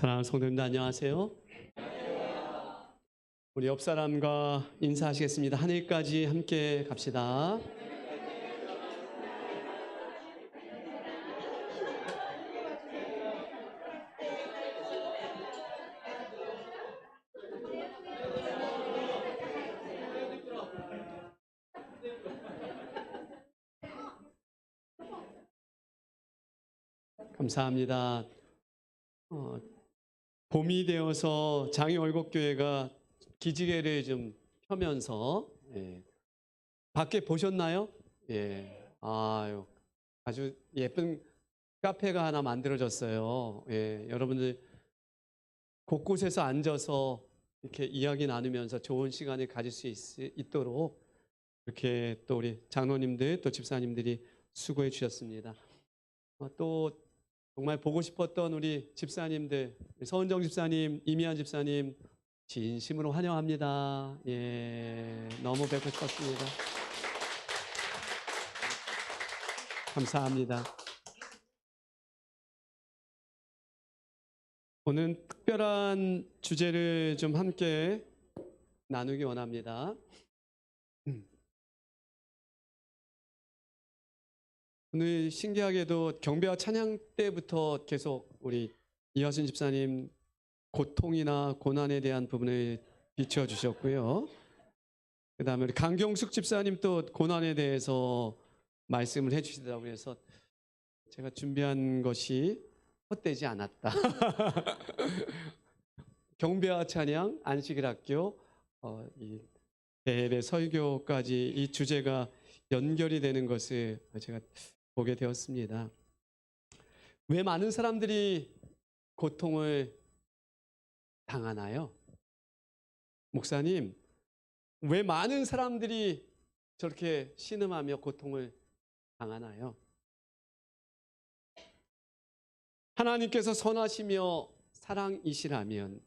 사랑하는 성도님들 안녕하세요. 우리 옆 사람과 인사하시겠습니다. 하늘까지 함께 갑시다. 감사합니다. 봄이 되어서 장애월곡교회가 기지개를 좀 펴면서 밖에 보셨나요? 아주 예쁜 카페가 하나 만들어졌어요. 여러분들 곳곳에서 앉아서 이렇게 이야기 나누면서 좋은 시간을 가질 수 있도록 이렇게 또 우리 장로님들 또 집사님들이 수고해 주셨습니다. 또 정말 보고 싶었던 우리 집사님들, 서은정 집사님, 이미안 집사님 진심으로 환영합니다. 너무 뵙고 싶었습니다. 감사합니다. 오늘 특별한 주제를 좀 함께 나누기 원합니다. 오늘 신기하게도 경배와 찬양 때부터 계속 우리 이하순 집사님 고통이나 고난에 대한 부분을 비춰주셨고요. 그 다음에 우리 강경숙 집사님 또 고난에 대해서 말씀을 해주시더라고요. 그래서 제가 준비한 것이 헛되지 않았다. 경배와 찬양, 안식일 학교, 이 대회 설교까지 이 주제가 연결이 되는 것을 제가 보게 되었습니다. 왜 많은 사람들이 고통을 당하나요? 목사님, 왜 많은 사람들이 저렇게 신음하며 고통을 당하나요? 하나님께서 선하시며 사랑이시라면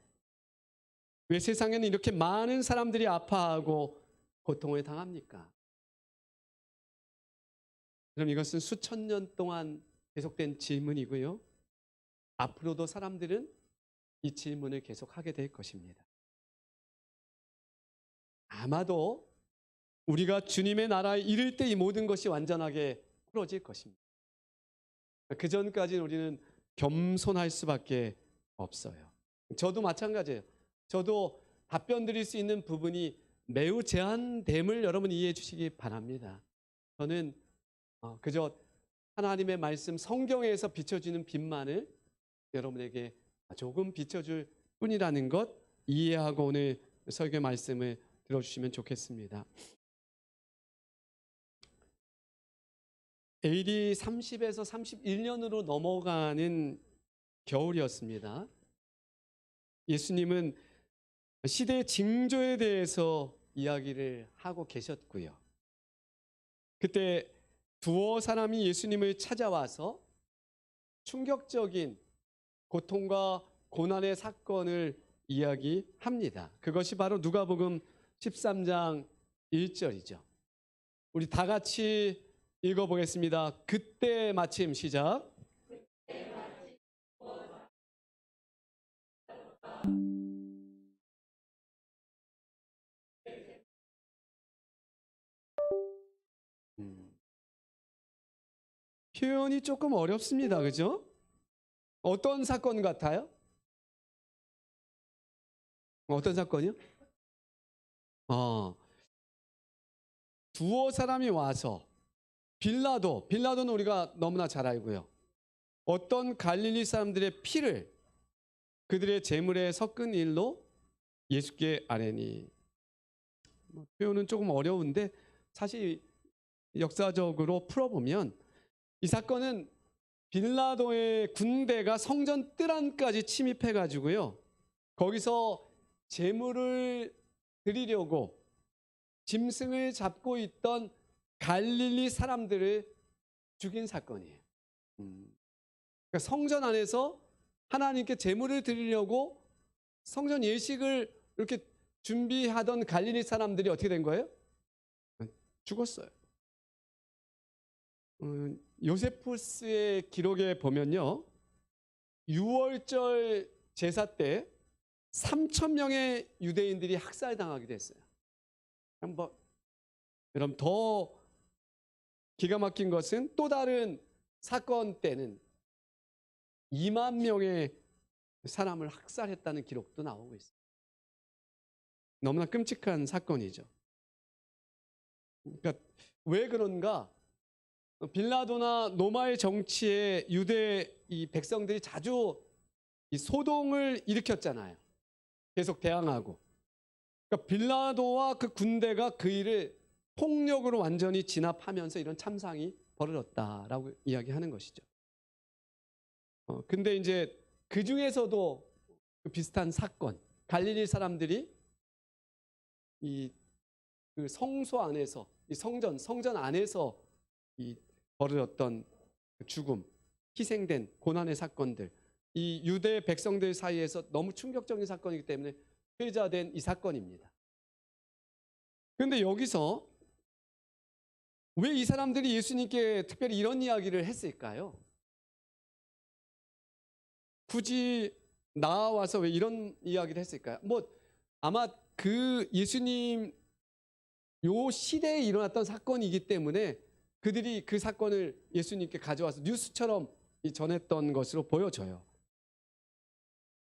왜 세상에는 이렇게 많은 사람들이 아파하고 고통을 당합니까? 그럼 이것은 수천 년 동안 계속된 질문이고요. 앞으로도 사람들은 이 질문을 계속하게 될 것입니다. 아마도 우리가 주님의 나라에 이를 때 이 모든 것이 완전하게 풀어질 것입니다. 그 전까지는 우리는 겸손할 수밖에 없어요. 저도 마찬가지예요. 저도 답변 드릴 수 있는 부분이 매우 제한됨을 여러분 이해해 주시기 바랍니다. 저는 그저 하나님의 말씀 성경에서 비춰주는 빛만을 여러분에게 조금 비춰줄 뿐이라는 것 이해하고 오늘 설교 말씀을 들어주시면 좋겠습니다. AD 30에서 31년으로 넘어가는 겨울이었습니다. 예수님은 시대의 징조에 대해서 이야기를 하고 계셨고요. 그때 두어 사람이 예수님을 찾아와서 충격적인 고통과 고난의 사건을 이야기합니다. 그것이 바로 누가복음 13장 1절이죠. 우리 다 같이 읽어보겠습니다. 그때 마침 시작. 표현이 조금 어렵습니다. 그죠? 어떤 사건 같아요? 어떤 사건이요? 두어 사람이 와서 빌라도는 우리가 너무나 잘 알고요. 어떤 갈릴리 사람들의 피를 그들의 제물에 섞은 일로 예수께 아뢰니. 표현은 조금 어려운데 사실 역사적으로 풀어보면 이 사건은 빌라도의 군대가 성전 뜰 안까지 침입해가지고요. 거기서 제물을 드리려고 짐승을 잡고 있던 갈릴리 사람들을 죽인 사건이에요. 그러니까 성전 안에서 하나님께 제물을 드리려고 성전 예식을 이렇게 준비하던 갈릴리 사람들이 어떻게 된 거예요? 죽었어요. 요세푸스의 기록에 보면요, 6월절 제사 때 3천 명의 유대인들이 학살당하기도 했어요. 한번 여러분 더 기가 막힌 것은 또 다른 사건 때는 2만 명의 사람을 학살했다는 기록도 나오고 있어요. 너무나 끔찍한 사건이죠. 그러니까 왜 그런가? 빌라도나 로마의 정치에 유대 이 백성들이 자주 이 소동을 일으켰잖아요. 계속 대항하고. 그러니까 빌라도와 그 군대가 그 일을 폭력으로 완전히 진압하면서 이런 참상이 벌어졌다라고 이야기하는 것이죠. 근데 이제 그 중에서도 그 비슷한 사건, 갈릴리 사람들이 그 성소 안에서, 이 성전 안에서 이 벌어졌던 죽음, 희생된 고난의 사건들, 이 유대 백성들 사이에서 너무 충격적인 사건이기 때문에 회자된 이 사건입니다. 그런데 여기서 왜 이 사람들이 예수님께 특별히 이런 이야기를 했을까요? 굳이 나와서 왜 이런 이야기를 했을까요? 뭐 아마 그 예수님 요 시대에 일어났던 사건이기 때문에 그들이 그 사건을 예수님께 가져와서 뉴스처럼 전했던 것으로 보여져요.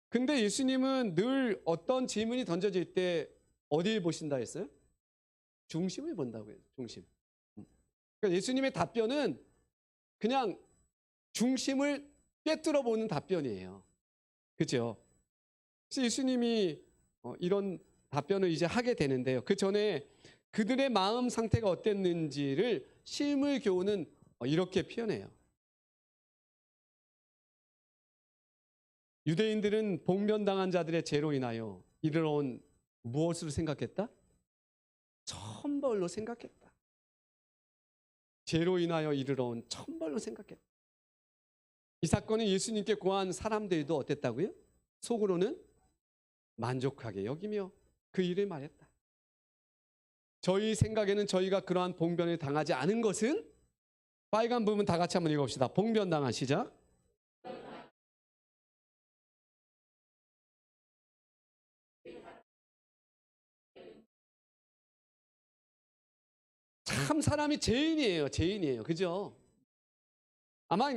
근데 예수님은 늘 어떤 질문이 던져질 때 어디를 보신다 했어요? 중심을 본다고요. 중심. 그러니까 예수님의 답변은 그냥 중심을 꿰뚫어 보는 답변이에요. 그죠? 그래서 예수님이 이런 답변을 이제 하게 되는데요. 그 전에 그들의 마음 상태가 어땠는지를 실물 교훈은 이렇게 표현해요. 유대인들은 봉변당한 자들의 죄로 인하여 이르러 온 무엇으로 생각했다? 천벌로 생각했다. 죄로 인하여 이르러 온 천벌로 생각했다. 이 사건은 예수님께 고한 사람들도 어땠다고요? 속으로는 만족하게 여기며 그 일을 말했다. 저희 생각에는 저희가 그러한 봉변을 당하지 않은 것은 빨간 부분 다 같이 한번 읽어봅시다. 봉변당한 시작. 참 사람이 죄인이에요. 죄인이에요. 그죠? 아마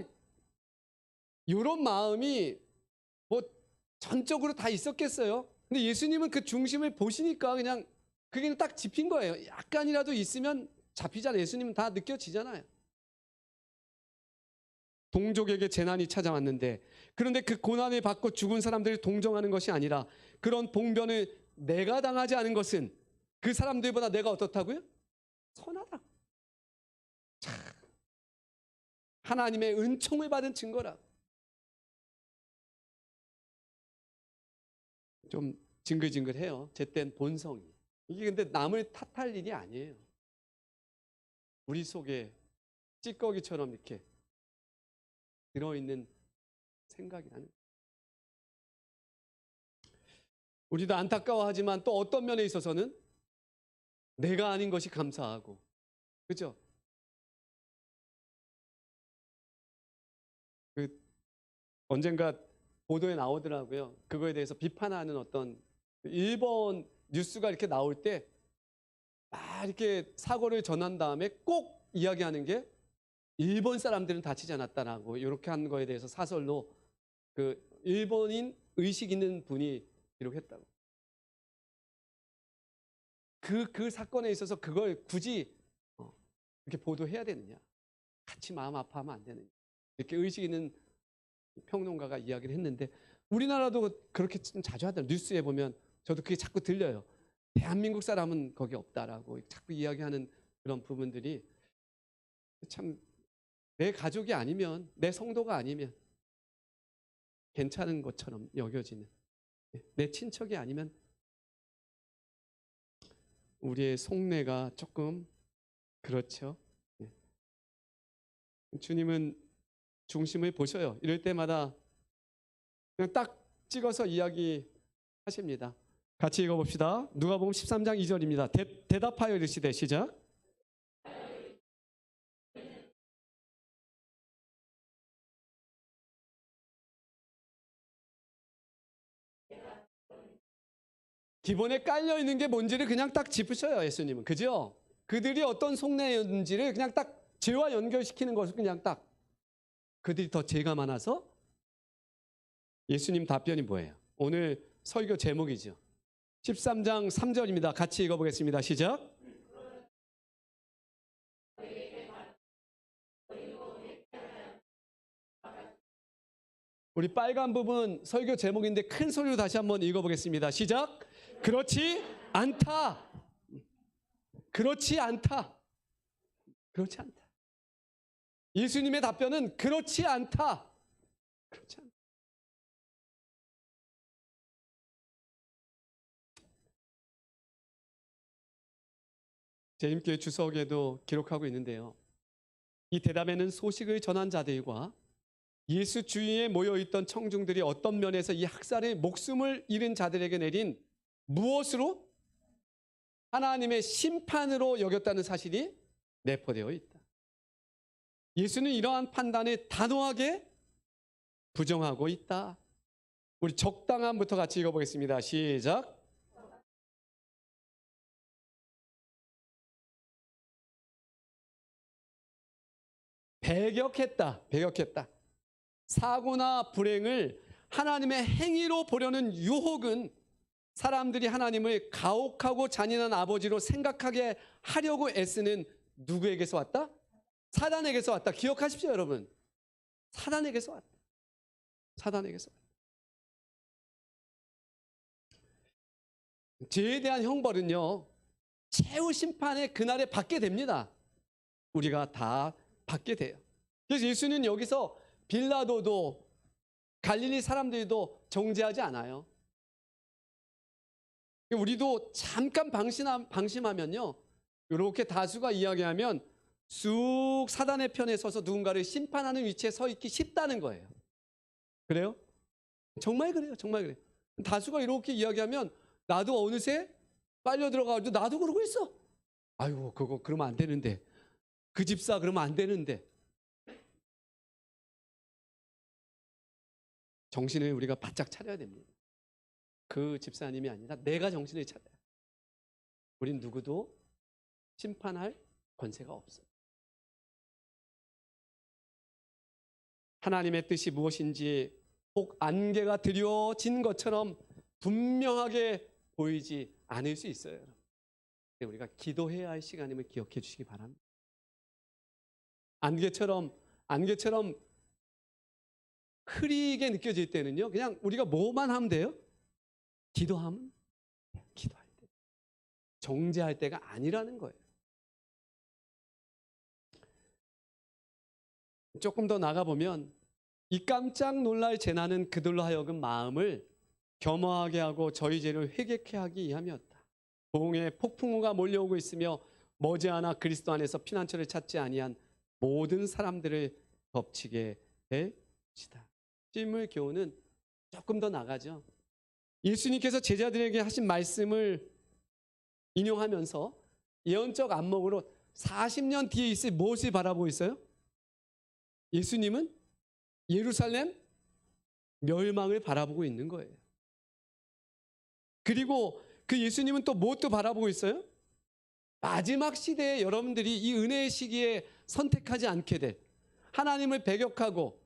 이런 마음이 뭐 전적으로 다 있었겠어요. 근데 예수님은 그 중심을 보시니까 그냥 그게 딱 짚인 거예요. 약간이라도 있으면 잡히잖아요. 예수님은 다 느껴지잖아요. 동족에게 재난이 찾아왔는데 그런데 그 고난을 받고 죽은 사람들을 동정하는 것이 아니라 그런 봉변을 내가 당하지 않은 것은 그 사람들보다 내가 어떻다고요? 선하다. 하나님의 은총을 받은 증거라. 좀 징글징글해요. 제땐 본성이. 이게 근데 남을 탓할 일이 아니에요. 우리 속에 찌꺼기처럼 이렇게 들어있는 생각이 나는. 우리도 안타까워하지만 또 어떤 면에 있어서는 내가 아닌 것이 감사하고. 그죠? 그 언젠가 보도에 나오더라고요. 그거에 대해서 비판하는 어떤 일본 뉴스가 이렇게 나올 때 막 이렇게 사고를 전한 다음에 꼭 이야기하는 게 일본 사람들은 다치지 않았다라고 이렇게 한 거에 대해서 사설로 그 일본인 의식 있는 분이 기록했다고. 그 사건에 있어서 그걸 굳이 이렇게 보도해야 되느냐? 같이 마음 아파하면 안 되느냐? 이렇게 의식 있는 평론가가 이야기를 했는데 우리나라도 그렇게 좀 자주 하더라고요. 뉴스에 보면 저도 그게 자꾸 들려요. 대한민국 사람은 거기 없다라고 자꾸 이야기하는 그런 부분들이 참 내 가족이 아니면 내 성도가 아니면 괜찮은 것처럼 여겨지는 내 친척이 아니면 우리의 속내가 조금 그렇죠. 주님은 중심을 보셔요. 이럴 때마다 그냥 딱 찍어서 이야기하십니다. 같이 읽어봅시다. 누가복음 13장 2절입니다. 대답하여 이르시되 시작. 기본에 깔려 있는 게 뭔지를 그냥 딱 짚으셔요, 예수님은. 그죠? 그들이 어떤 속내였는지를 그냥 딱 죄와 연결시키는 것을 그냥 딱. 그들이 더 죄가 많아서. 예수님 답변이 뭐예요? 오늘 설교 제목이죠. 13장 3절입니다. 같이 읽어보겠습니다. 시작. 우리 빨간 부분 설교 제목인데 큰 소리로 다시 한번 읽어보겠습니다. 시작. 그렇지 않다. 그렇지 않다. 그렇지 않다. 예수님의 답변은 그렇지 않다. 그렇지 않다. 재림교회 주석에도 기록하고 있는데요. 이 대담에는 소식을 전한 자들과 예수 주위에 모여있던 청중들이 어떤 면에서 이 학살의 목숨을 잃은 자들에게 내린 무엇으로? 하나님의 심판으로 여겼다는 사실이 내포되어 있다. 예수는 이러한 판단을 단호하게 부정하고 있다. 우리 적당함부터 같이 읽어보겠습니다. 시작. 배격했다. 배격했다. 사고나 불행을 하나님의 행위로 보려는 유혹은 사람들이 하나님을 가혹하고 잔인한 아버지로 생각하게 하려고 애쓰는 누구에게서 왔다? 사단에게서 왔다. 기억하십시오, 여러분. 사단에게서 왔다. 사단에게서 왔다. 죄에 대한 형벌은요, 최후 심판의 그날에 받게 됩니다. 우리가 다 받게 돼요. 그래서 예수는 여기서 빌라도도 갈릴리 사람들도 정죄하지 않아요. 우리도 잠깐 방심하면요, 이렇게 다수가 이야기하면 쑥 사단의 편에 서서 누군가를 심판하는 위치에 서 있기 쉽다는 거예요. 그래요? 정말 그래요. 정말 그래요. 다수가 이렇게 이야기하면 나도 어느새 빨려 들어가가지고 나도 그러고 있어. 아이고, 그거 그러면 안 되는데. 그 집사 그러면 안 되는데. 정신을 우리가 바짝 차려야 됩니다. 그 집사님이 아니라 내가 정신을 차려야 돼요. 우린 누구도 심판할 권세가 없어요. 하나님의 뜻이 무엇인지 혹 안개가 드려진 것처럼 분명하게 보이지 않을 수 있어요. 우리가 기도해야 할 시간임을 기억해 주시기 바랍니다. 안개처럼 흐리게 느껴질 때는요, 그냥 우리가 뭐만 하면 돼요? 기도하면 기도할 때. 정죄할 때가 아니라는 거예요. 조금 더 나가보면 이 깜짝 놀랄 재난은 그들로 하여금 마음을 겸허하게 하고 저희 죄를 회개케 하기 위함이었다. 보응의 폭풍우가 몰려오고 있으며 머지않아 그리스도 안에서 피난처를 찾지 아니한 모든 사람들을 덮치게 될 것이다. 찜물 교훈은 조금 더 나가죠. 예수님께서 제자들에게 하신 말씀을 인용하면서 예언적 안목으로 40년 뒤에 있을 무엇을 바라보고 있어요? 예수님은 예루살렘 멸망을 바라보고 있는 거예요. 그리고 그 예수님은 또 무엇도 바라보고 있어요? 마지막 시대에 여러분들이 이 은혜의 시기에 선택하지 않게 될, 하나님을 배격하고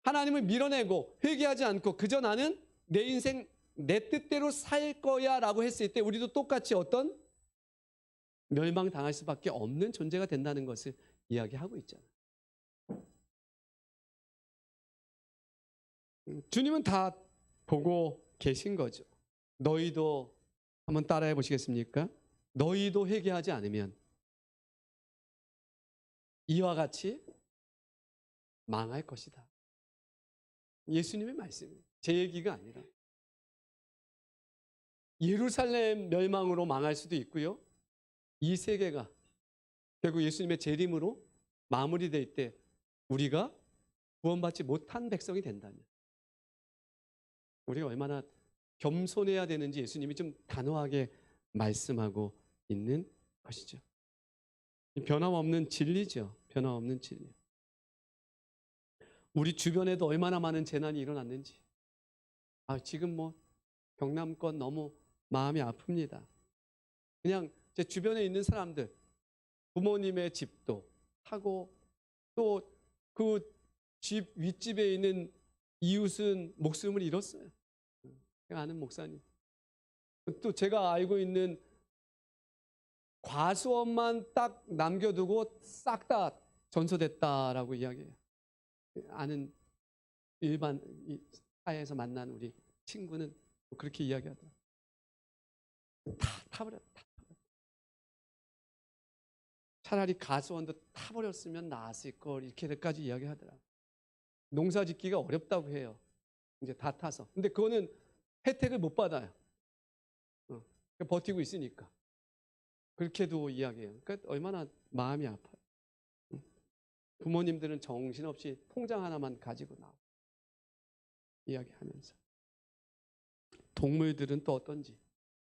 하나님을 밀어내고 회개하지 않고 그저 나는 내 인생 내 뜻대로 살 거야 라고 했을 때 우리도 똑같이 어떤 멸망당할 수밖에 없는 존재가 된다는 것을 이야기하고 있잖아요. 주님은 다 보고 계신 거죠. 너희도 한번 따라해 보시겠습니까? 너희도 회개하지 않으면 이와 같이 망할 것이다. 예수님의 말씀이에요. 제 얘기가 아니라. 예루살렘 멸망으로 망할 수도 있고요. 이 세계가 결국 예수님의 재림으로 마무리될 때 우리가 구원받지 못한 백성이 된다면 우리가 얼마나 겸손해야 되는지 예수님이 좀 단호하게 말씀하고 있는 것이죠. 변함없는 진리죠. 변함없는 진리. 우리 주변에도 얼마나 많은 재난이 일어났는지. 지금 뭐 경남권 너무 마음이 아픕니다. 그냥 제 주변에 있는 사람들, 부모님의 집도 하고 또 그 집 윗집에 있는 이웃은 목숨을 잃었어요. 제가 아는 목사님. 또 제가 알고 있는 과수원만 딱 남겨두고 싹 다 전소됐다라고 이야기해요. 아는 일반 사회에서 만난 우리 친구는 그렇게 이야기하더라고요. 다 타버렸다. 차라리 가수원도 타버렸으면 나았을 걸 이렇게까지 이야기하더라고요. 농사 짓기가 어렵다고 해요. 이제 다 타서. 근데 그거는 혜택을 못 받아요. 버티고 있으니까. 그렇게도 이야기해요. 그러니까 얼마나 마음이 아파요. 부모님들은 정신없이 통장 하나만 가지고 나오고 이야기하면서. 동물들은 또 어떤지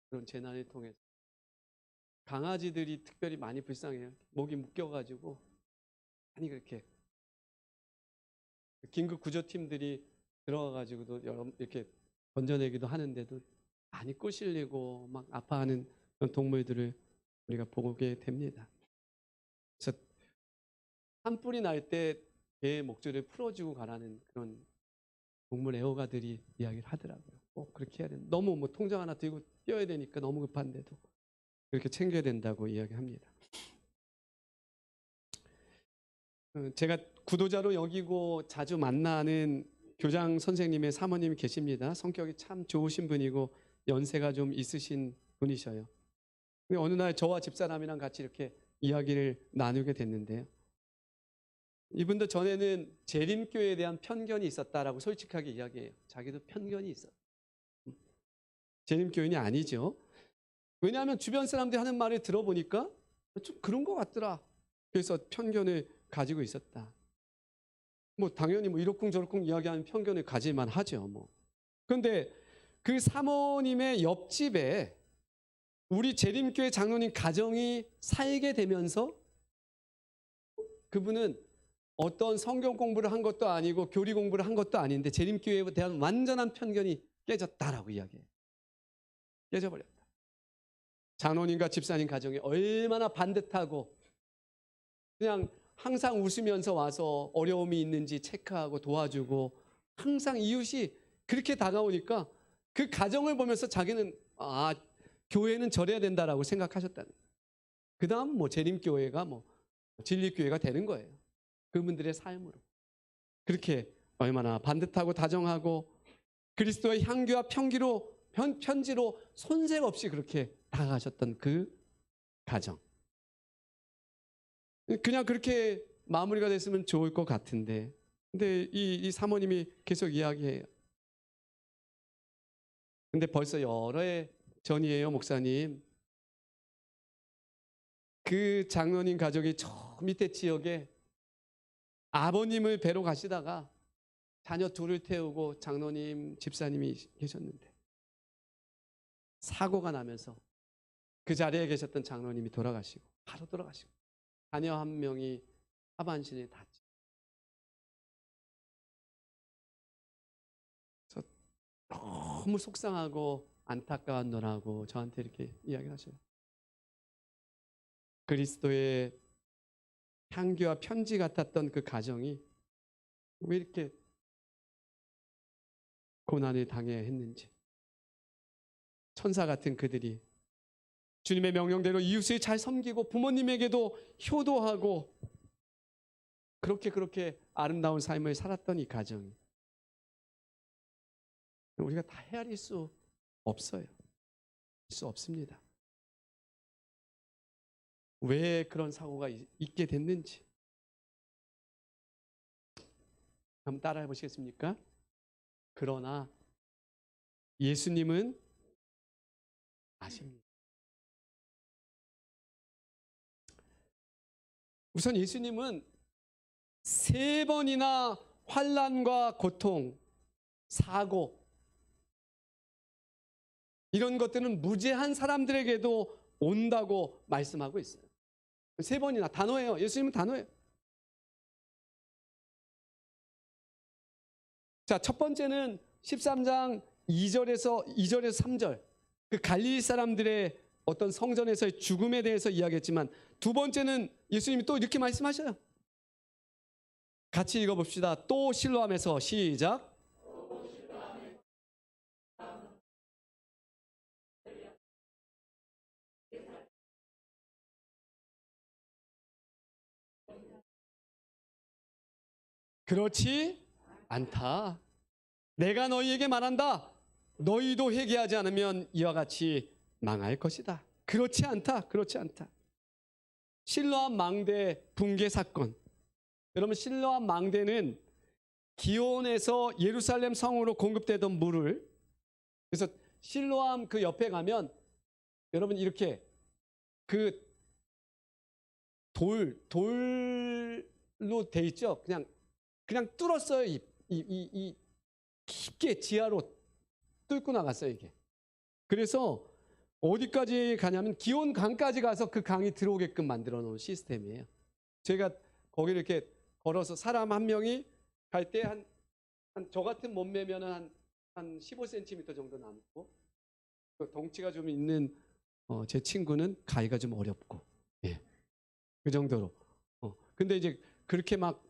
그런 재난을 통해서. 강아지들이 특별히 많이 불쌍해요. 목이 묶여가지고 많이 그렇게 긴급 구조팀들이 들어가가지고도 이렇게 건져내기도 하는데도 많이 꼬실리고 막 아파하는 그런 동물들을 우리가 보게 됩니다. 그래서 산불이 날 때 개의 목줄을 풀어주고 가라는 그런 동물 애호가들이 이야기를 하더라고요. 꼭 그렇게 해야 된다. 너무 뭐 통장 하나 들고 뛰어야 되니까 너무 급한데도 그렇게 챙겨야 된다고 이야기합니다. 제가 구도자로 여기고 자주 만나는 교장 선생님의 사모님이 계십니다. 성격이 참 좋으신 분이고 연세가 좀 있으신 분이셔요. 근데 어느 날 저와 집사람이랑 같이 이렇게 이야기를 나누게 됐는데요. 이분도 전에는 재림교회에 대한 편견이 있었다라고 솔직하게 이야기해요. 자기도 편견이 있었다. 재림교인이 아니죠. 왜냐하면 주변 사람들이 하는 말을 들어보니까 좀 그런 것 같더라. 그래서 편견을 가지고 있었다. 뭐 당연히 뭐 이러쿵저러쿵 이야기하는 편견을 가질만 하죠. 뭐. 그런데 그 사모님의 옆집에 우리 재림교회 장로님 가정이 살게 되면서 그분은 어떤 성경 공부를 한 것도 아니고 교리 공부를 한 것도 아닌데 재림교회에 대한 완전한 편견이 깨졌다라고 이야기해요. 깨져버렸다. 장로님과 집사님 가정이 얼마나 반듯하고 그냥 항상 웃으면서 와서 어려움이 있는지 체크하고 도와주고 항상 이웃이 그렇게 다가오니까 그 가정을 보면서 자기는 교회는 저래야 된다라고 생각하셨다는 거예요. 그 다음 뭐 재림교회가 뭐 진리교회가 되는 거예요. 그분들의 삶으로. 그렇게 얼마나 반듯하고 다정하고 그리스도의 향기와 편지로 손색 없이 그렇게 다가가셨던 그 가정. 그냥 그렇게 마무리가 됐으면 좋을 것 같은데 근데 이 사모님이 계속 이야기해요. 근데 벌써 여러 해 전이에요, 목사님. 그 장로님 가족이 저 밑에 지역에 아버님을 뵈러 가시다가 자녀 둘을 태우고 장로님, 집사님이 계셨는데 사고가 나면서 그 자리에 계셨던 장로님이 돌아가시고 바로 돌아가시고 자녀 한 명이 하반신에 다치고 너무 속상하고 안타까운 너라고 저한테 이렇게 이야기하셔요. 그리스도의 향기와 편지 같았던 그 가정이 왜 이렇게 고난을 당해야 했는지. 천사 같은 그들이 주님의 명령대로 이웃을 잘 섬기고 부모님에게도 효도하고 그렇게 아름다운 삶을 살았던 이 가정이 우리가 다 헤아릴 수 없어요. 수 없습니다. 왜 그런 사고가 있게 됐는지 한번 따라해 보시겠습니까? 그러나 예수님은 아십니다. 우선 예수님은 3번이나 환난과 고통, 사고 이런 것들은 무죄한 사람들에게도 온다고 말씀하고 있어요. 3번이나 단호해요. 예수님은 단호해요. 자, 첫 번째는 13장 2절에서 3절. 그 갈릴리 사람들의 어떤 성전에서의 죽음에 대해서 이야기했지만 두 번째는 예수님이 또 이렇게 말씀하셔요. 같이 읽어봅시다. 또 실로암에서 시작. 그렇지 않다. 내가 너희에게 말한다. 너희도 회개하지 않으면 이와 같이 망할 것이다. 그렇지 않다. 그렇지 않다. 실로암 망대 붕괴 사건. 여러분, 실로암 망대는 기온에서 예루살렘 성으로 공급되던 물을, 그래서 실로암 그 옆에 가면 여러분 이렇게 그 돌로 돼 있죠. 그냥 뚫었어요. 이 깊게 지하로 뚫고 나갔어요, 이게. 그래서 어디까지 가냐면 기온 강까지 가서 그 강이 들어오게끔 만들어 놓은 시스템이에요. 제가 거기 이렇게 걸어서 사람 한 명이 갈 때 한 저 같은 몸매면은 한 15cm 정도 남고, 덩치가 좀 있는 제 친구는 가기가 좀 어렵고, 예, 그 정도로. 근데 이제 그렇게 막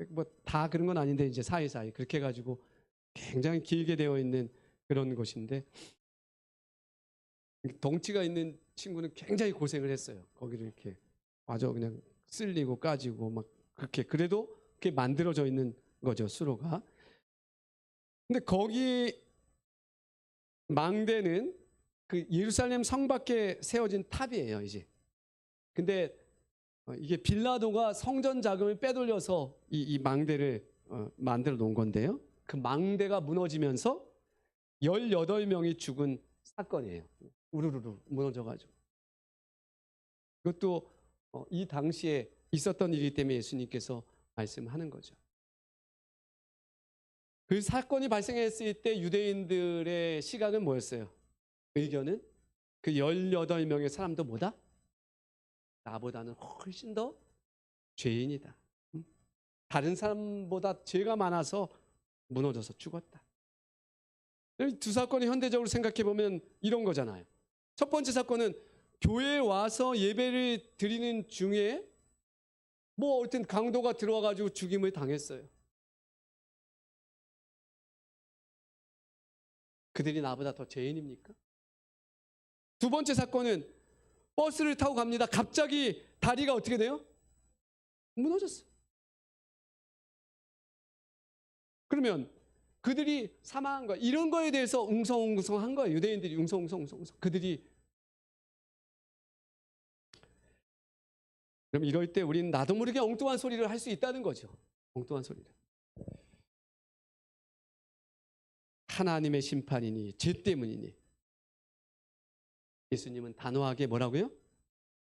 뭐 다 그런 건 아닌데 이제 사이사이 그렇게 해가지고 굉장히 길게 되어 있는 그런 곳인데, 덩치가 있는 친구는 굉장히 고생을 했어요. 거기를 이렇게 마저 그냥 쓸리고 까지고 막 그렇게, 그래도 그게 만들어져 있는 거죠, 수로가. 근데 거기 망대는 그 예루살렘 성 밖에 세워진 탑이에요, 이제. 근데 이게 빌라도가 성전 자금을 빼돌려서 이 망대를 만들어 놓은 건데요. 그 망대가 무너지면서 18명이 죽은 사건이에요. 우르르르 무너져가지고. 그것도 이 당시에 있었던 일이기 때문에 예수님께서 말씀하는 거죠. 그 사건이 발생했을 때 유대인들의 시각은 뭐였어요? 의견은 그 18명의 사람도 뭐다? 나보다는 훨씬 더 죄인이다. 다른 사람보다 죄가 많아서 무너져서 죽었다. 이 두 사건이 현대적으로 생각해 보면 이런 거잖아요. 첫 번째 사건은 교회에 와서 예배를 드리는 중에 뭐 어쨌든 강도가 들어와 가지고 죽임을 당했어요. 그들이 나보다 더 죄인입니까? 두 번째 사건은 버스를 타고 갑니다. 갑자기 다리가 어떻게 돼요? 무너졌어요. 그러면 그들이 사망한 거, 이런 거에 대해서 웅성웅성한 거예요. 유대인들이 웅성웅성. 그들이. 그럼 이럴 때 우리는 나도 모르게 엉뚱한 소리를 할 수 있다는 거죠. 엉뚱한 소리를. 하나님의 심판이니 죄 때문이니. 예수님은 단호하게 뭐라고요?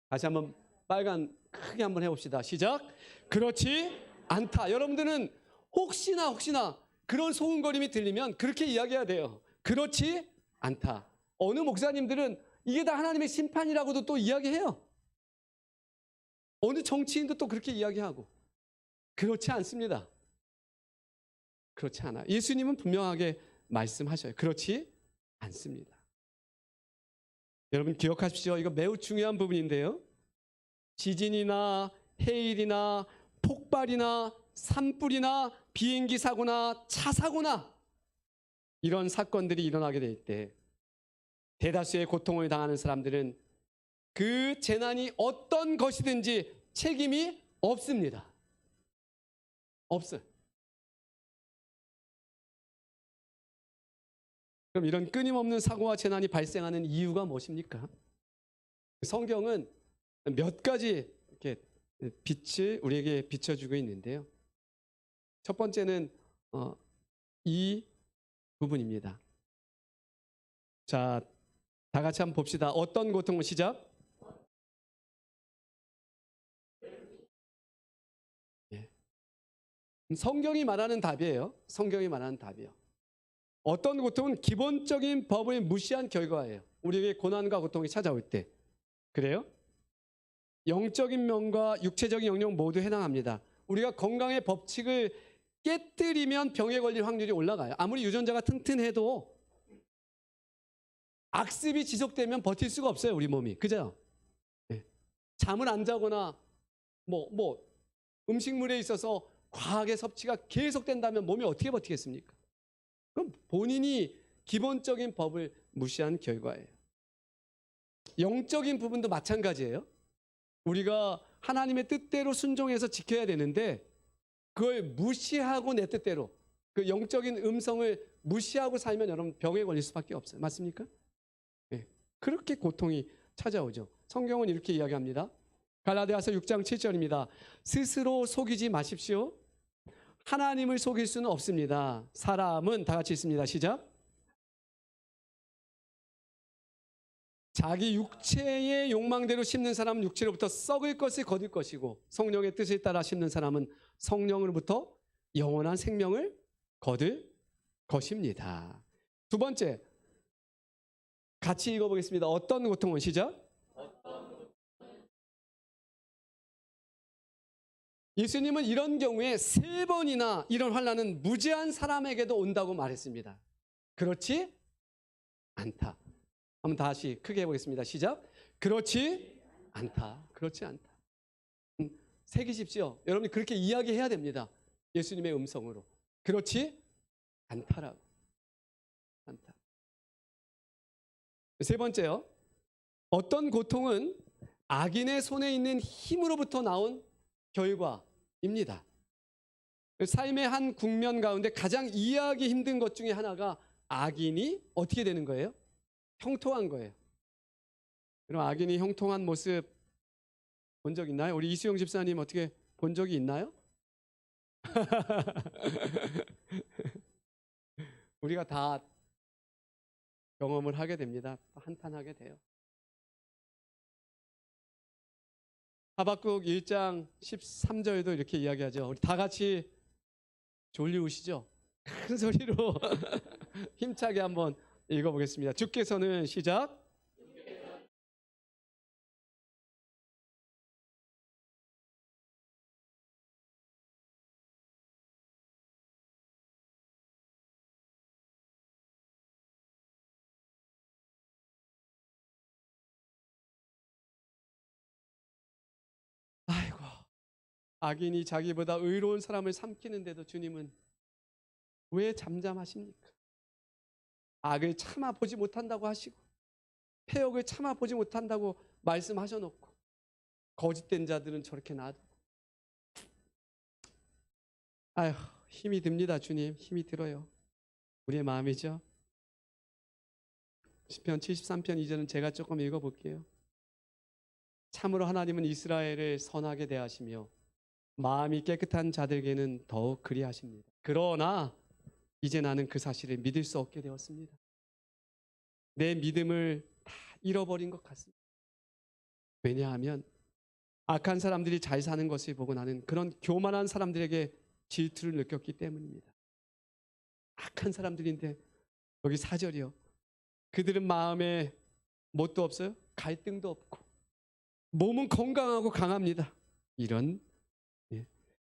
다시 한번 빨간 크게 한번 해봅시다. 시작. 그렇지 않다. 여러분들은 혹시나 그런 소음거림이 들리면 그렇게 이야기해야 돼요. 그렇지 않다. 어느 목사님들은 이게 다 하나님의 심판이라고도 또 이야기해요. 어느 정치인도 또 그렇게 이야기하고. 그렇지 않습니다. 그렇지 않아. 예수님은 분명하게 말씀하셔요. 그렇지 않습니다. 여러분 기억하십시오. 이거 매우 중요한 부분인데요. 지진이나 해일이나 폭발이나 산불이나 비행기 사고나 차 사고나 이런 사건들이 일어나게 될 때 대다수의 고통을 당하는 사람들은 그 재난이 어떤 것이든지 책임이 없습니다. 없어요. 그럼 이런 끊임없는 사고와 재난이 발생하는 이유가 무엇입니까? 성경은 몇 가지 이렇게 빛을 우리에게 비춰주고 있는데요. 첫 번째는 이 부분입니다. 자, 다 같이 한번 봅시다. 어떤 고통을 시작? 예. 성경이 말하는 답이에요. 성경이 말하는 답이요. 어떤 고통은 기본적인 법을 무시한 결과예요. 우리에게 고난과 고통이 찾아올 때. 그래요? 영적인 면과 육체적인 영역 모두 해당합니다. 우리가 건강의 법칙을 깨뜨리면 병에 걸릴 확률이 올라가요. 아무리 유전자가 튼튼해도 악습이 지속되면 버틸 수가 없어요, 우리 몸이. 그죠? 네. 잠을 안 자거나 음식물에 있어서 과하게 섭취가 계속된다면 몸이 어떻게 버티겠습니까? 그럼 본인이 기본적인 법을 무시한 결과예요. 영적인 부분도 마찬가지예요. 우리가 하나님의 뜻대로 순종해서 지켜야 되는데 그걸 무시하고 내 뜻대로 그 영적인 음성을 무시하고 살면 여러분 병에 걸릴 수밖에 없어요. 맞습니까? 네. 그렇게 고통이 찾아오죠. 성경은 이렇게 이야기합니다. 갈라디아서 6장 7절입니다. 스스로 속이지 마십시오. 하나님을 속일 수는 없습니다. 사람은 다 같이 있습니다. 시작. 자기 육체의 욕망대로 심는 사람은 육체로부터 썩을 것을 거둘 것이고 성령의 뜻을 따라 심는 사람은 성령으로부터 영원한 생명을 거둘 것입니다. 두 번째, 같이 읽어보겠습니다. 어떤 고통은 시작. 예수님은 이런 경우에 3번이나 이런 환난은 무죄한 사람에게도 온다고 말했습니다. 그렇지 않다. 한번 다시 크게 해보겠습니다. 시작. 그렇지 않다. 그렇지 않다. 새기십시오. 여러분이 그렇게 이야기해야 됩니다. 예수님의 음성으로. 그렇지 않다라고. 않다. 세 번째요. 어떤 고통은 악인의 손에 있는 힘으로부터 나온 결과입니다. 삶의 한 국면 가운데 가장 이해하기 힘든 것 중에 하나가 악인이 어떻게 되는 거예요? 형통한 거예요. 그럼 악인이 형통한 모습 본 적 있나요? 우리 이수영 집사님 어떻게 본 적이 있나요? 우리가 다 경험을 하게 됩니다. 한탄하게 돼요. 하박국 1장 13절도 이렇게 이야기하죠. 우리 다 같이 졸리우시죠? 큰 소리로 힘차게 한번 읽어보겠습니다. 주께서는 시작. 아이고, 악인이 자기보다 의로운 사람을 삼키는데도 주님은 왜 잠잠하십니까? 악을 참아 보지 못한다고 하시고 패역을 참아 보지 못한다고 말씀하셔놓고 거짓된 자들은 저렇게 놔두고 아휴 힘이 듭니다. 주님 힘이 들어요. 우리의 마음이죠. 시편 73편 2절은 제가 조금 읽어볼게요. 참으로 하나님은 이스라엘을 선하게 대하시며 마음이 깨끗한 자들에게는 더욱 그리하십니다. 그러나 이제 나는 그 사실을 믿을 수 없게 되었습니다. 내 믿음을 다 잃어버린 것 같습니다. 왜냐하면 악한 사람들이 잘 사는 것을 보고 나는 그런 교만한 사람들에게 질투를 느꼈기 때문입니다. 악한 사람들인데 여기 4절이요. 그들은 마음에 뭣도 없어요? 갈등도 없고 몸은 건강하고 강합니다. 이런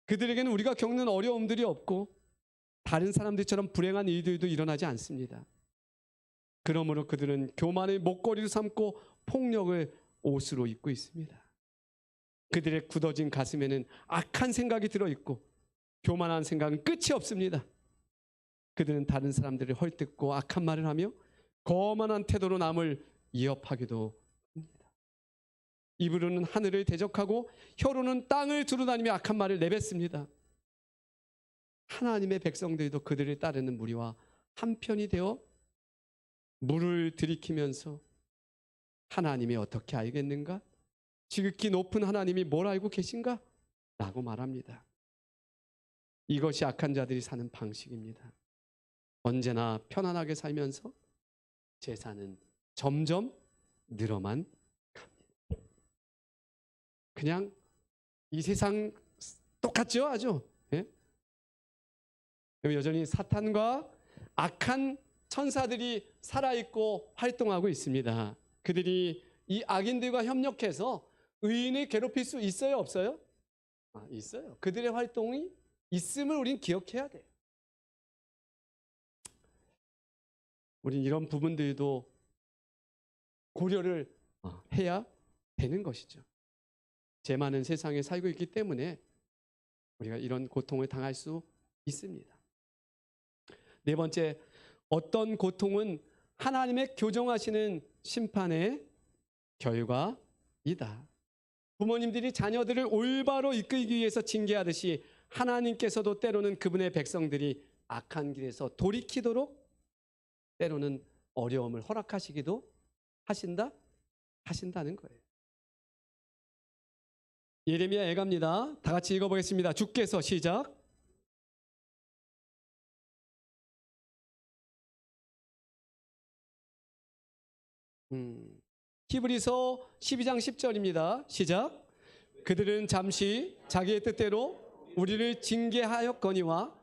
그들에게는 우리가 겪는 어려움들이 없고 다른 사람들처럼 불행한 일들도 일어나지 않습니다. 그러므로 그들은 교만을 목걸이로 삼고 폭력을 옷으로 입고 있습니다. 그들의 굳어진 가슴에는 악한 생각이 들어있고 교만한 생각은 끝이 없습니다. 그들은 다른 사람들을 헐뜯고 악한 말을 하며 거만한 태도로 남을 위협하기도 합니다. 입으로는 하늘을 대적하고 혀로는 땅을 두루다니며 악한 말을 내뱉습니다. 하나님의 백성들도 그들을 따르는 무리와 한편이 되어 물을 들이키면서 하나님이 어떻게 알겠는가? 지극히 높은 하나님이 뭘 알고 계신가? 라고 말합니다. 이것이 악한 자들이 사는 방식입니다. 언제나 편안하게 살면서 재산은 점점 늘어만 갑니다. 그냥 이 세상 똑같죠? 아주. 예? 여전히 사탄과 악한 천사들이 살아있고 활동하고 있습니다. 그들이 이 악인들과 협력해서 의인을 괴롭힐 수 있어요? 없어요? 있어요. 그들의 활동이 있음을 우리는 기억해야 돼요. 우린 이런 부분들도 고려를 해야 되는 것이죠. 죄 많은 세상에 살고 있기 때문에 우리가 이런 고통을 당할 수 있습니다. 네 번째, 어떤 고통은 하나님의 교정하시는 심판의 결과이다. 부모님들이 자녀들을 올바로 이끌기 위해서 징계하듯이 하나님께서도 때로는 그분의 백성들이 악한 길에서 돌이키도록 때로는 어려움을 허락하시기도 하신다는 거예요. 예레미야 애가입니다. 다 같이 읽어보겠습니다. 주께서 시작. 히브리서 12장 10절입니다. 시작. 그들은 잠시 자기의 뜻대로 우리를 징계하였거니와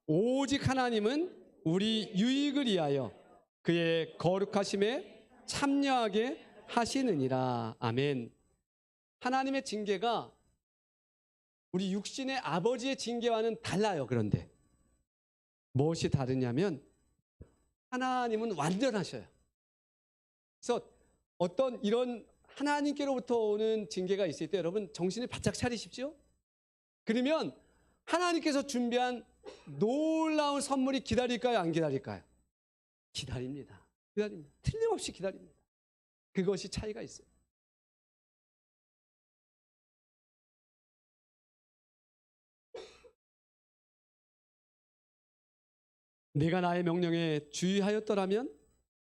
오직 하나님은 우리 유익을 위하여 그의 거룩하심에 참여하게 하시느니라. 아멘. 하나님의 징계가 우리 육신의 아버지의 징계와는 달라요. 그런데 무엇이 다르냐면 하나님은 완전하셔요. 그래서 어떤 이런 하나님께로부터 오는 징계가 있을 때 여러분 정신을 바짝 차리십시오. 그러면 하나님께서 준비한 놀라운 선물이 기다릴까요? 안 기다릴까요? 기다립니다. 틀림없이 기다립니다. 그것이 차이가 있어요. 내가 나의 명령에 주의하였더라면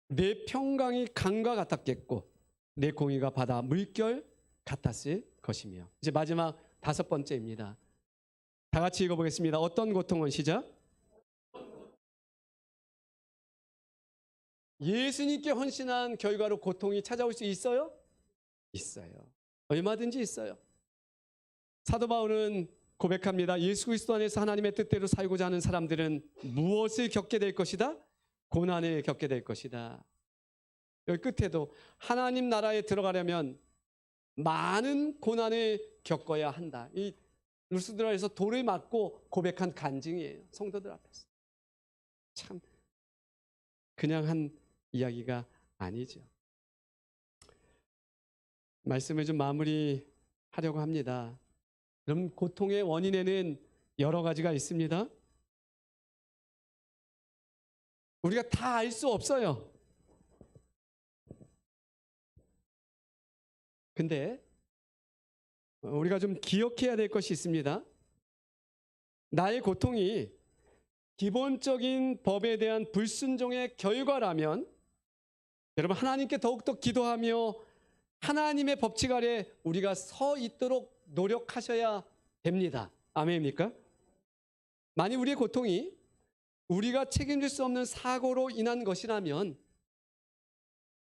내 평강이 강과 같았겠고 내 공의가 바다 물결 같았을 것이며. 이제 마지막 5번째입니다. 다 같이 읽어보겠습니다. 어떤 고통은 시작. 예수님께 헌신한 결과로 고통이 찾아올 수 있어요? 있어요. 얼마든지 있어요. 사도 바울은 고백합니다. 예수 그리스도 안에서 하나님의 뜻대로 살고자 하는 사람들은 무엇을 겪게 될 것이다? 고난을 겪게 될 것이다. 여기 끝에도 하나님 나라에 들어가려면 많은 고난을 겪어야 한다. 이 루스드라에서 돌을 맞고 고백한 간증이에요. 성도들 앞에서. 참 그냥 한 이야기가 아니죠. 말씀을 좀 마무리하려고 합니다. 그럼 고통의 원인에는 여러 가지가 있습니다. 우리가 다 알 수 없어요. 근데 우리가 좀 기억해야 될 것이 있습니다. 나의 고통이 기본적인 법에 대한 불순종의 결과라면 여러분 하나님께 더욱더 기도하며 하나님의 법칙 아래 우리가 서 있도록 노력하셔야 됩니다. 아멘입니까? 만약 우리의 고통이 우리가 책임질 수 없는 사고로 인한 것이라면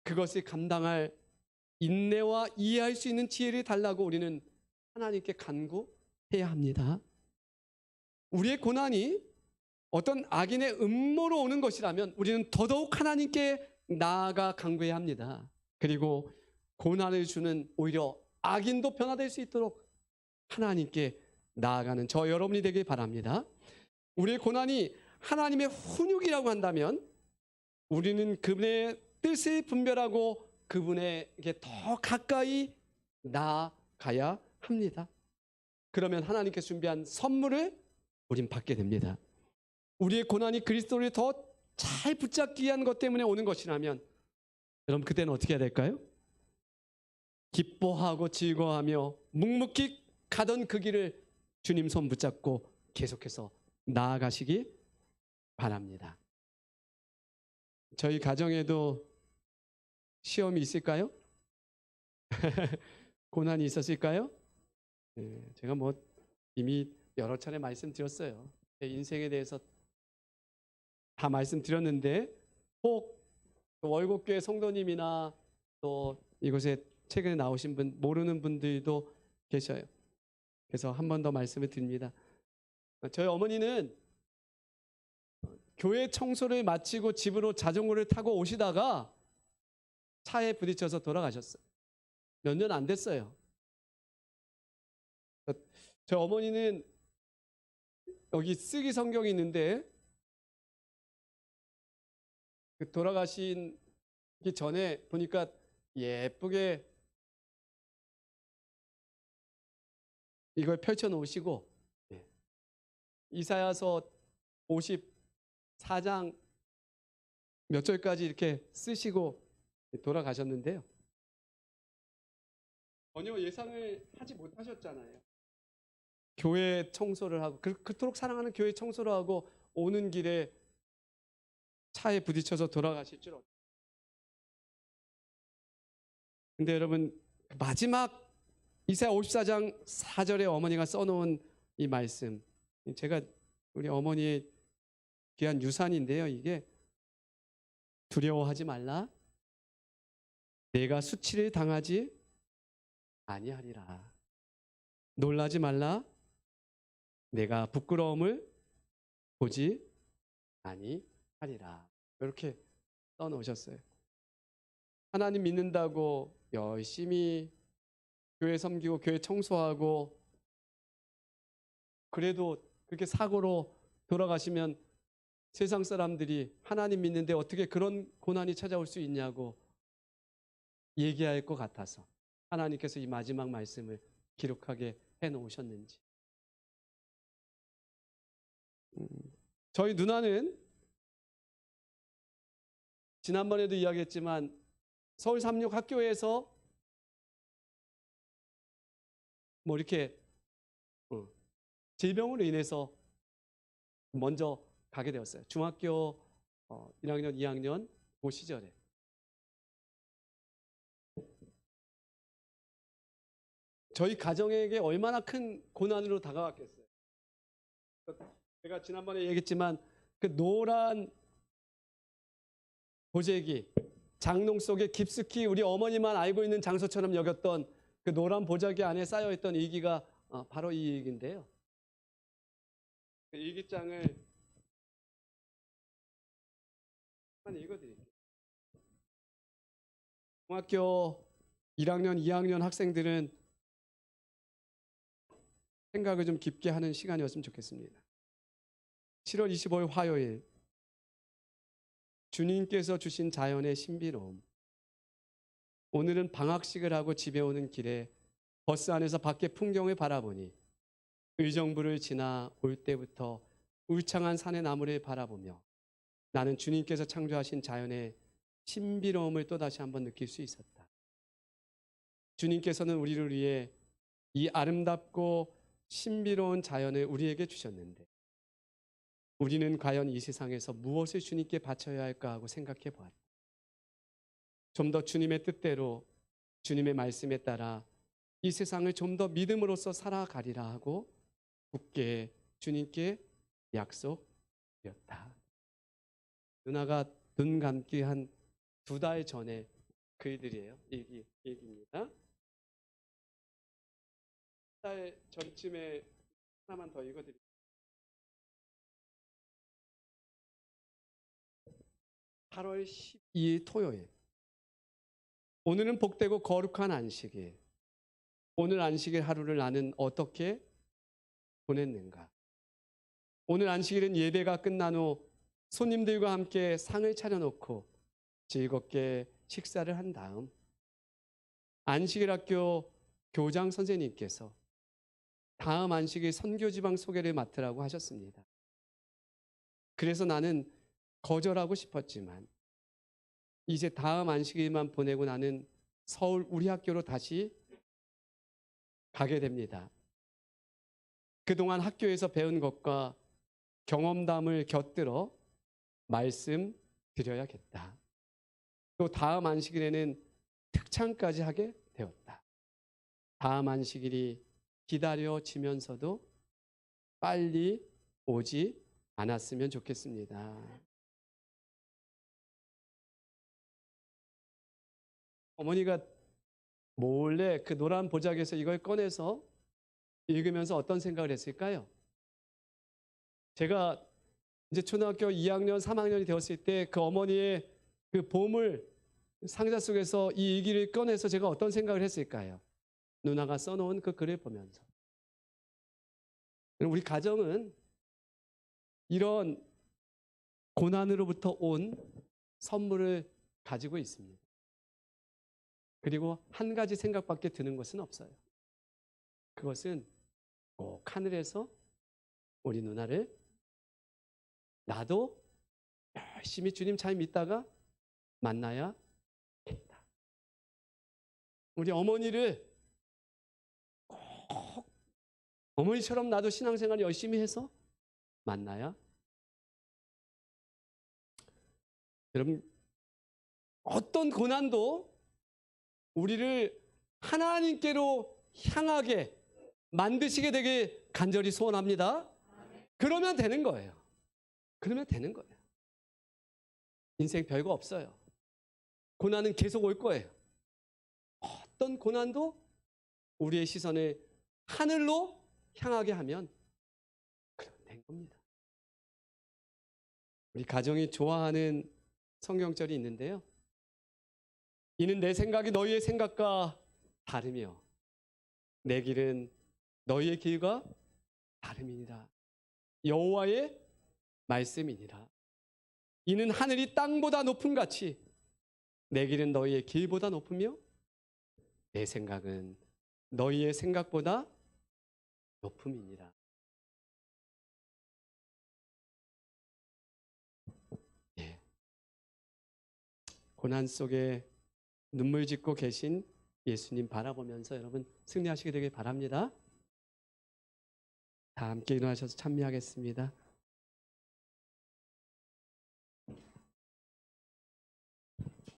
그것을 감당할 인내와 이해할 수 있는 지혜를 달라고 우리는 하나님께 간구해야 합니다. 우리의 고난이 어떤 악인의 음모로 오는 것이라면 우리는 더더욱 하나님께 나아가 간구해야 합니다. 그리고 고난을 주는 오히려 악인도 변화될 수 있도록 하나님께 나아가는 저 여러분이 되길 바랍니다. 우리의 고난이 하나님의 훈육이라고 한다면 우리는 그분의 뜻을 분별하고 그분에게 더 가까이 나아가야 합니다. 그러면 하나님께서 준비한 선물을 우린 받게 됩니다. 우리의 고난이 그리스도를 더 잘 붙잡기 위한 것 때문에 오는 것이라면 여러분 그때는 어떻게 해야 될까요? 기뻐하고 즐거워하며 묵묵히 가던 그 길을 주님 손 붙잡고 계속해서 나아가시기 바랍니다. 저희 가정에도 시험이 있을까요? 고난이 있었을까요? 네, 제가 이미 여러 차례 말씀드렸어요. 제 인생에 대해서 다 말씀드렸는데 혹 월곡교회 성도님이나 또 이곳에 최근에 나오신 분 모르는 분들도 계셔요. 그래서 한 번 더 말씀을 드립니다. 저희 어머니는 교회 청소를 마치고 집으로 자전거를 타고 오시다가 차에 부딪혀서 돌아가셨어요. 몇 년 안 됐어요. 저희 어머니는 여기 쓰기 성경이 있는데 돌아가시기 전에 보니까 예쁘게 이걸 펼쳐 놓으시고, 예, 이사야서 54장 몇 절까지 이렇게 쓰시고 돌아가셨는데요. 전혀 예상을 하지 못하셨잖아요. 교회 청소를 하고, 그토록 사랑하는 교회 청소를 하고 오는 길에 차에 부딪혀서 돌아가실 줄. 근데 여러분, 마지막 이사야 54장 4절에 어머니가 써놓은 이 말씀, 제가 우리 어머니의 귀한 유산인데요. 이게 두려워하지 말라, 내가 수치를 당하지 아니하리라. 놀라지 말라, 내가 부끄러움을 보지 아니하리라. 이렇게 써놓으셨어요. 하나님 믿는다고 열심히 교회 섬기고 교회 청소하고 그래도 그렇게 사고로 돌아가시면 세상 사람들이 하나님 믿는데 어떻게 그런 고난이 찾아올 수 있냐고 얘기할 것 같아서 하나님께서 이 마지막 말씀을 기록하게 해놓으셨는지. 저희 누나는 지난번에도 이야기했지만 서울 삼육학교에서 뭐 이렇게 질병으로 인해서 먼저 가게 되었어요. 중학교 1학년, 2학년 그 시절에. 저희 가정에게 얼마나 큰 고난으로 다가왔겠어요. 제가 지난번에 얘기했지만 그 노란 보재기, 장롱 속에 깊숙이 우리 어머니만 알고 있는 장소처럼 여겼던 그 노란 보자기 안에 쌓여있던 일기가 바로 이 일기인데요. 그 일기장을 한번 읽어드릴게요. 중학교 1학년, 2학년 학생들은 생각을 좀 깊게 하는 시간이었으면 좋겠습니다. 7월 25일 화요일, 주님께서 주신 자연의 신비로움. 오늘은 방학식을 하고 집에 오는 길에 버스 안에서 밖의 풍경을 바라보니 의정부를 지나 올 때부터 울창한 산의 나무를 바라보며 나는 주님께서 창조하신 자연의 신비로움을 또다시 한번 느낄 수 있었다. 주님께서는 우리를 위해 이 아름답고 신비로운 자연을 우리에게 주셨는데 우리는 과연 이 세상에서 무엇을 주님께 바쳐야 할까 하고 생각해 보았다. 좀 더 주님의 뜻대로 주님의 말씀에 따라 이 세상을 좀 더 믿음으로써 살아가리라 하고 굳게 주님께 약속드렸다. 누나가 눈 감기 한 2달 전에 그 일들이에요. 얘기입니다. 1달 전쯤에 하나만 더 읽어드릴게요. 8월 12일 토요일. 오늘은 복되고 거룩한 안식일. 오늘 안식일 하루를 나는 어떻게 보냈는가? 오늘 안식일은 예배가 끝난 후 손님들과 함께 상을 차려놓고 즐겁게 식사를 한 다음 안식일 학교 교장 선생님께서 다음 안식일 선교지방 소개를 맡으라고 하셨습니다. 그래서 나는 거절하고 싶었지만 이제 다음 안식일만 보내고 나는 서울 우리 학교로 다시 가게 됩니다. 그동안 학교에서 배운 것과 경험담을 곁들여 말씀드려야겠다. 또 다음 안식일에는 특찬까지 하게 되었다. 다음 안식일이 기다려지면서도 빨리 오지 않았으면 좋겠습니다. 어머니가 몰래 그 노란 보자기에서 이걸 꺼내서 읽으면서 어떤 생각을 했을까요? 제가 이제 초등학교 2학년, 3학년이 되었을 때 그 어머니의 그 보물 상자 속에서 이 일기를 꺼내서 제가 어떤 생각을 했을까요? 누나가 써놓은 그 글을 보면서. 우리 가정은 이런 고난으로부터 온 선물을 가지고 있습니다. 그리고 한 가지 생각밖에 드는 것은 없어요. 그것은 꼭 하늘에서 우리 누나를 나도 열심히 주님 잘 믿다가 만나야 겠다. 우리 어머니를 꼭 어머니처럼 나도 신앙생활 열심히 해서 만나야. 여러분, 어떤 고난도 우리를 하나님께로 향하게 만드시게 되길 간절히 소원합니다. 그러면 되는 거예요. 그러면 되는 거예요. 인생 별거 없어요. 고난은 계속 올 거예요. 어떤 고난도 우리의 시선을 하늘로 향하게 하면 그러면 된 겁니다. 우리 가정이 좋아하는 성경절이 있는데요. 이는 내 생각이 너희의 생각과 다르며 내 길은 너희의 길과 다름이니라. 여호와의 말씀이니라. 이는 하늘이 땅보다 높음 같이 내 길은 너희의 길보다 높으며 내 생각은 너희의 생각보다 높음이니라. 예. 고난 속에 눈물 짓고 계신 예수님 바라보면서 여러분 승리하시게 되길 바랍니다. 다 함께 일어나셔서 찬미하겠습니다.